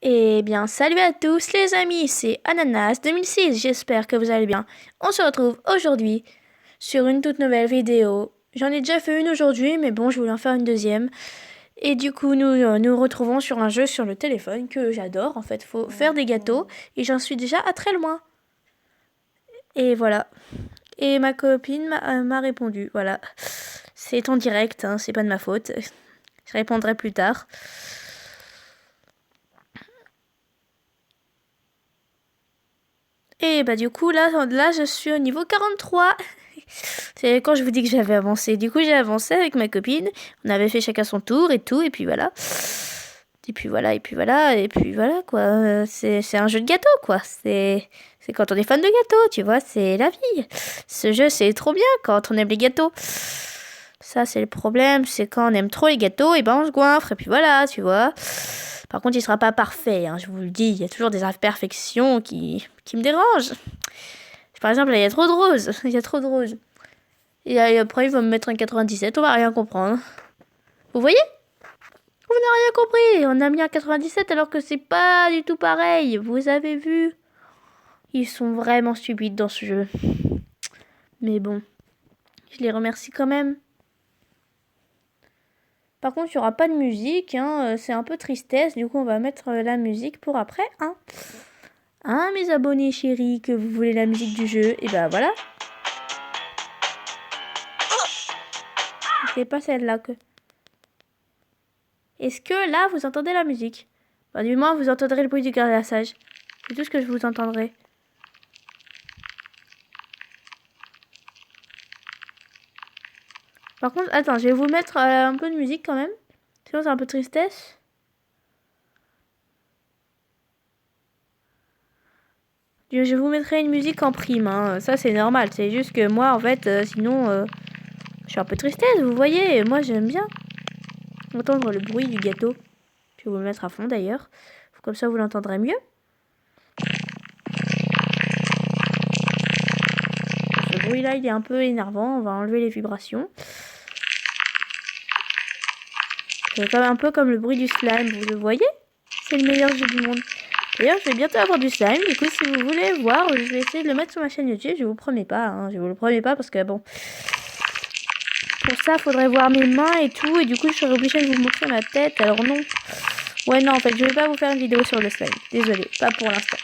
Eh bien, salut à tous les amis, c'est Ananas 2006, j'espère que vous allez bien. On se retrouve aujourd'hui sur une toute nouvelle vidéo. J'en ai déjà fait une aujourd'hui, mais bon, je voulais en faire une deuxième. Et du coup, nous retrouvons sur un jeu sur le téléphone que j'adore. En fait, faut faire des gâteaux et j'en suis déjà à très loin. Et voilà. Et ma copine m'a répondu, voilà. C'est en direct, hein, c'est pas de ma faute. Je répondrai plus tard. Et bah du coup là je suis au niveau 43. C'est quand je vous dis que j'avais avancé. Du coup j'ai avancé avec ma copine. On avait fait chacun son tour et tout. Et puis voilà. Et puis voilà, et puis voilà, et puis voilà quoi. C'est un jeu de gâteau quoi. C'est quand on est fan de gâteaux, tu vois, c'est la vie. Ce jeu c'est trop bien quand on aime les gâteaux. Ça c'est le problème, c'est quand on aime trop les gâteaux, et ben on se goinfre, et puis voilà, tu vois. Par contre, il sera pas parfait, hein, je vous le dis. Il y a toujours des imperfections qui me dérangent. Par exemple, là, il y a trop de roses. Il y a trop de roses. Et après, il va me mettre un 97, on va rien comprendre. Vous voyez? Vous n'avez rien compris. On a mis un 97 alors que c'est pas du tout pareil. Vous avez vu? Ils sont vraiment stupides dans ce jeu. Mais bon, je les remercie quand même. Par contre, il n'y aura pas de musique, hein, c'est un peu tristesse. Du coup, on va mettre la musique pour après, hein. Hein, mes abonnés chéris, que vous voulez la musique du jeu, et ben voilà. C'est pas celle-là que... Est-ce que là, vous entendez la musique? Bah, du moins, vous entendrez le bruit du glaçage. C'est tout ce que je vous entendrai. Par contre, attends, je vais vous mettre un peu de musique quand même. Sinon, c'est un peu de tristesse. Je vous mettrai une musique en prime, hein. Ça, c'est normal. C'est juste que moi, en fait, sinon, je suis un peu tristesse, vous voyez. Moi, j'aime bien entendre le bruit du gâteau. Je vais vous le mettre à fond, d'ailleurs. Comme ça, vous l'entendrez mieux. Ce bruit-là, il est un peu énervant. On va enlever les vibrations. C'est un peu comme le bruit du slime, vous le voyez? C'est le meilleur jeu du monde. D'ailleurs, je vais bientôt avoir du slime. Du coup, si vous voulez voir, je vais essayer de le mettre sur ma chaîne YouTube. Je vous promets pas, hein. Je vous le promets pas parce que bon... Pour ça, il faudrait voir mes mains et tout. Et du coup, je serais obligée de vous montrer ma tête. Alors non. Ouais, non, en fait, je vais pas vous faire une vidéo sur le slime. Désolée, pas pour l'instant.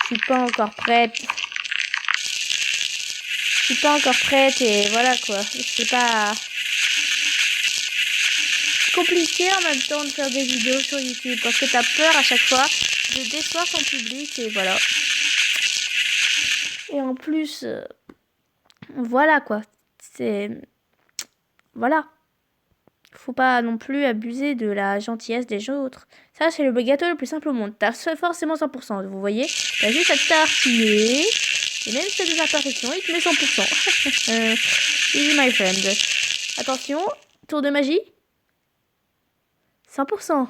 Je suis pas encore prête. Je suis pas encore prête et voilà quoi. C'est pas... C'est compliqué en même temps de faire des vidéos sur YouTube parce que t'as peur à chaque fois de décevoir ton public et voilà. Et en plus, voilà quoi. C'est... Voilà. Faut pas non plus abuser de la gentillesse des autres. Ça, c'est le gâteau le plus simple au monde. T'as forcément 100%, vous voyez. T'as juste à tartiner. Et même si t'as des imperfections, il te met 100%. Easy my friend. Attention, tour de magie. 100%.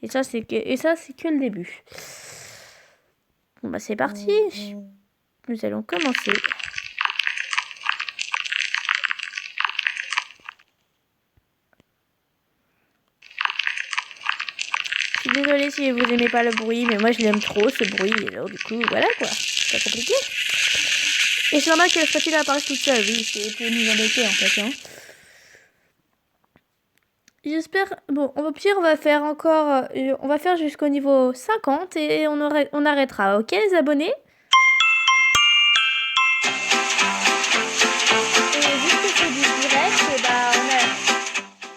Et ça, c'est que le début. Bon, bah, c'est parti. Nous allons commencer. Je suis désolée si vous aimez pas le bruit, mais moi je l'aime trop ce bruit. Alors du coup, voilà quoi. C'est pas compliqué. Et c'est normal que la spatule apparaisse toute seule. Oui, c'est pour nous embêter en fait. Hein. J'espère... Bon, au pire, on va faire encore... on va faire jusqu'au niveau 50 et on arrêtera. Ok les abonnés?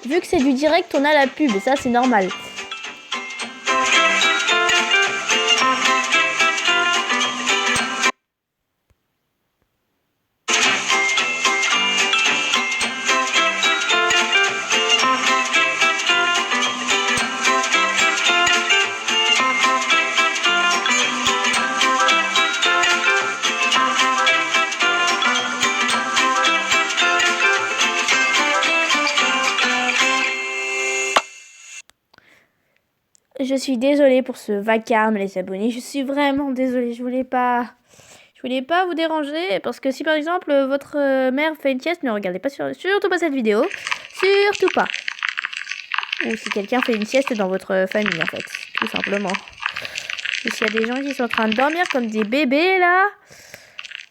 Vu que c'est du direct, on a la pub. Et ça, c'est normal. Je suis désolée pour ce vacarme, les abonnés. Je suis vraiment désolée. Je voulais pas vous déranger. Parce que si par exemple votre mère fait une sieste, ne regardez pas surtout pas cette vidéo. Surtout pas. Ou si quelqu'un fait une sieste dans votre famille, en fait. Tout simplement. Et s'il y a des gens qui sont en train de dormir comme des bébés, là...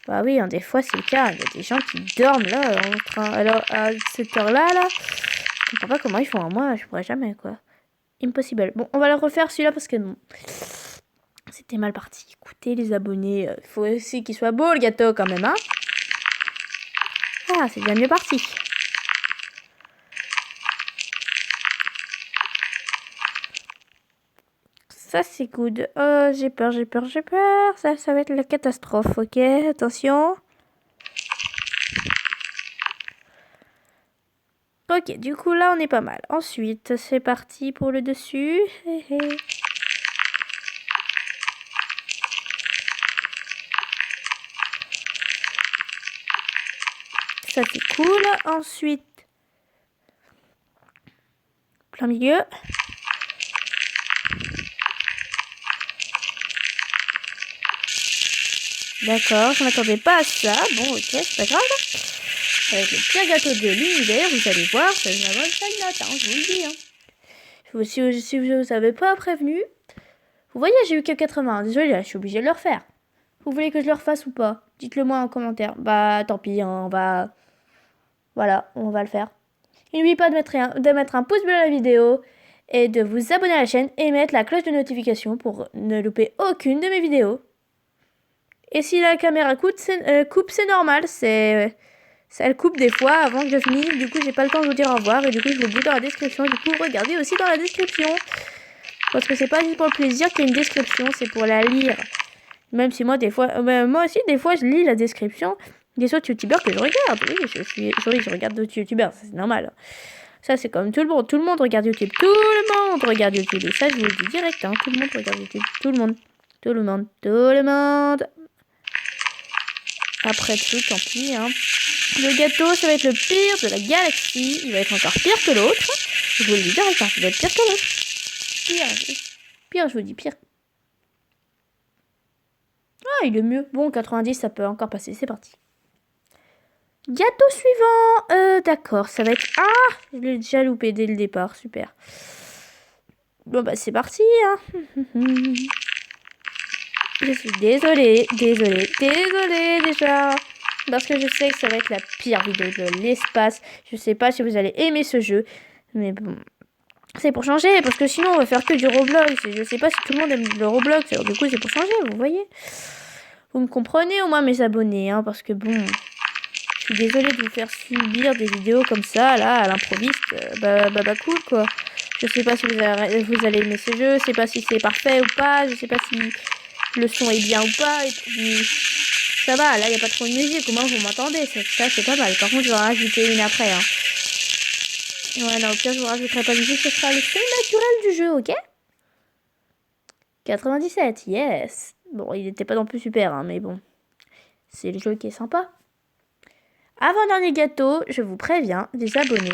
Bah oui, hein, des fois, c'est le cas. Il y a des gens qui dorment, là, alors, à cette heure-là, là... Je comprends pas comment ils font. Moi, je pourrais jamais, quoi. Impossible. Bon, on va le refaire, celui-là, parce que... C'était mal parti. Écoutez, les abonnés, il faut aussi qu'il soit beau, le gâteau, quand même, hein. Ah, c'est bien mieux parti. Ça, c'est good. J'ai peur. Ça va être la catastrophe, ok? Attention. Ok, du coup, là, on est pas mal. Ensuite, c'est parti pour le dessus. Ça, c'est cool. Ensuite, plein milieu. D'accord, je m'attendais pas à ça. Bon, ok, c'est pas grave. Ça va être le pire gâteau de l'univers, vous allez voir, ça va vraiment une note, hein, je vous le dis. Hein. Si je vous avais pas prévenu, vous voyez, j'ai eu que 80. Désolé, là, je suis obligée de le refaire. Vous voulez que je le refasse ou pas? Dites-le moi en commentaire. Bah, tant pis, hein, on va... Voilà, on va le faire. N'oubliez pas de mettre un pouce bleu à la vidéo et de vous abonner à la chaîne et mettre la cloche de notification pour ne louper aucune de mes vidéos. Et si la caméra coupe, c'est normal, elle coupe des fois avant que je finisse, du coup j'ai pas le temps de vous dire au revoir et du coup je vous le dis dans la description, du coup regardez aussi dans la description. Parce que c'est pas juste pour le plaisir qu'il y a une description, c'est pour la lire. Même si moi des fois, moi aussi des fois je lis la description des autres youtubeurs que je regarde. Oui, je regarde d'autres youtubeurs, c'est normal. Ça c'est comme tout le monde regarde YouTube, tout le monde regarde YouTube. Et ça je vous le dis direct, hein, tout le monde regarde YouTube, tout le monde. Après tout, tant pis, hein. Le gâteau, ça va être le pire de la galaxie. Il va être encore pire que l'autre. Je vous le dis direct, hein, il va être pire que l'autre. Pire, je vous dis pire. Ah, il est mieux. Bon, 90, ça peut encore passer. C'est parti. Gâteau suivant. D'accord, ça va être... Ah, je l'ai déjà loupé dès le départ. Super. Bon, bah, c'est parti, hein. Je suis désolée déjà. Parce que je sais que ça va être la pire vidéo de l'espace. Je sais pas si vous allez aimer ce jeu. Mais bon, c'est pour changer. Parce que sinon, on va faire que du Roblox. Et je sais pas si tout le monde aime le Roblox. Alors du coup, c'est pour changer, vous voyez. Vous me comprenez au moins, mes abonnés. Hein, parce que bon, je suis désolée de vous faire subir des vidéos comme ça, là, à l'improviste. Bah, cool, quoi. Je sais pas si vous allez aimer ce jeu. Je sais pas si c'est parfait ou pas. Je sais pas si le son est bien ou pas. Et puis... Ça va, là, il n'y a pas trop de musique. Comment vous m'entendez? Ça, c'est pas mal. Par contre, je vais en rajouter une après. Hein. Ouais, non, au pire, je vous rajouterai pas de musique. Ce sera le son naturel du jeu, ok? 97, yes. Bon, il n'était pas non plus super, hein, mais bon. C'est le jeu qui est sympa. Avant-dernier gâteau, je vous préviens, des abonnés.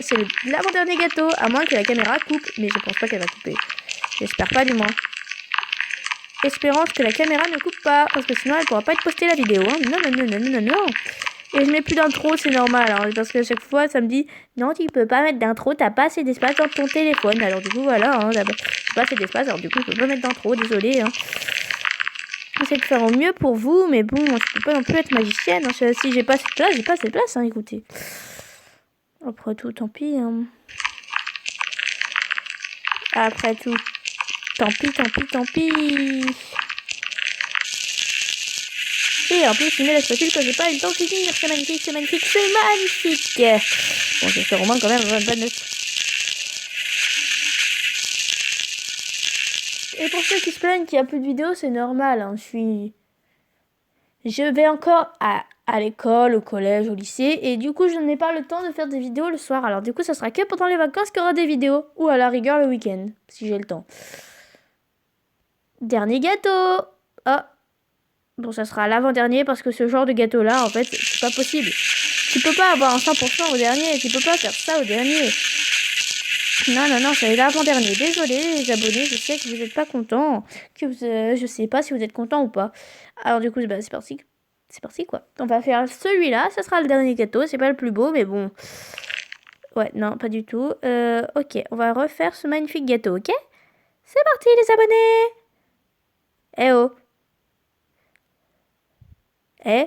C'est l'avant-dernier gâteau, à moins que la caméra coupe. Mais je pense pas qu'elle va couper. J'espère pas, du moins. Espérance que la caméra ne coupe pas, parce que sinon elle pourra pas être postée la vidéo. Hein. Non. Et je mets plus d'intro, c'est normal, hein, parce qu'à chaque fois ça me dit non, tu peux pas mettre d'intro, t'as pas assez d'espace dans ton téléphone. Alors du coup voilà, hein, t'as pas assez d'espace, alors du coup je peux pas mettre d'intro, désolé. Hein. J'essaie de faire au mieux pour vous, mais bon, je peux pas non plus être magicienne. Hein. Si j'ai pas cette place, j'ai pas cette place, hein, écoutez. Après tout, tant pis. Hein. Après tout. Tant pis. Et en plus, il met la spatule que j'ai pas eu le temps de finir. C'est magnifique. Bon, j'espère au moins quand même avoir une bonne note. Et pour ceux qui se plaignent qu'il n'y a plus de vidéos, c'est normal. Hein. Je vais encore à l'école, au collège, au lycée. Et du coup, je n'ai pas le temps de faire des vidéos le soir. Alors du coup, ça sera que pendant les vacances qu'il y aura des vidéos. Ou à la rigueur le week-end, si j'ai le temps. Dernier gâteau. Ah. Bon, ça sera l'avant-dernier parce que ce genre de gâteau-là, en fait, c'est pas possible. Tu peux pas avoir un 100% au dernier. Tu peux pas faire ça au dernier. Non, c'est l'avant-dernier. Désolé, les abonnés, je sais que vous n'êtes pas contents. Je sais pas si vous êtes contents ou pas. Alors, du coup, bah, c'est parti. C'est parti, quoi. On va faire celui-là. Ça sera le dernier gâteau. C'est pas le plus beau, mais bon. Ouais, non, pas du tout. Ok, on va refaire ce magnifique gâteau, ok? C'est parti les abonnés! Eh oh! Eh?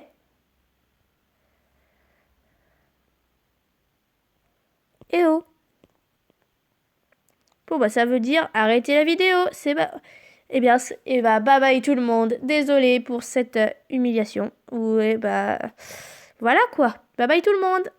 Eh oh! Bon bah ça veut dire arrêter la vidéo. C'est eh bien, bye bye tout le monde. Désolé pour cette humiliation. Ou bah voilà quoi. Bye bye tout le monde.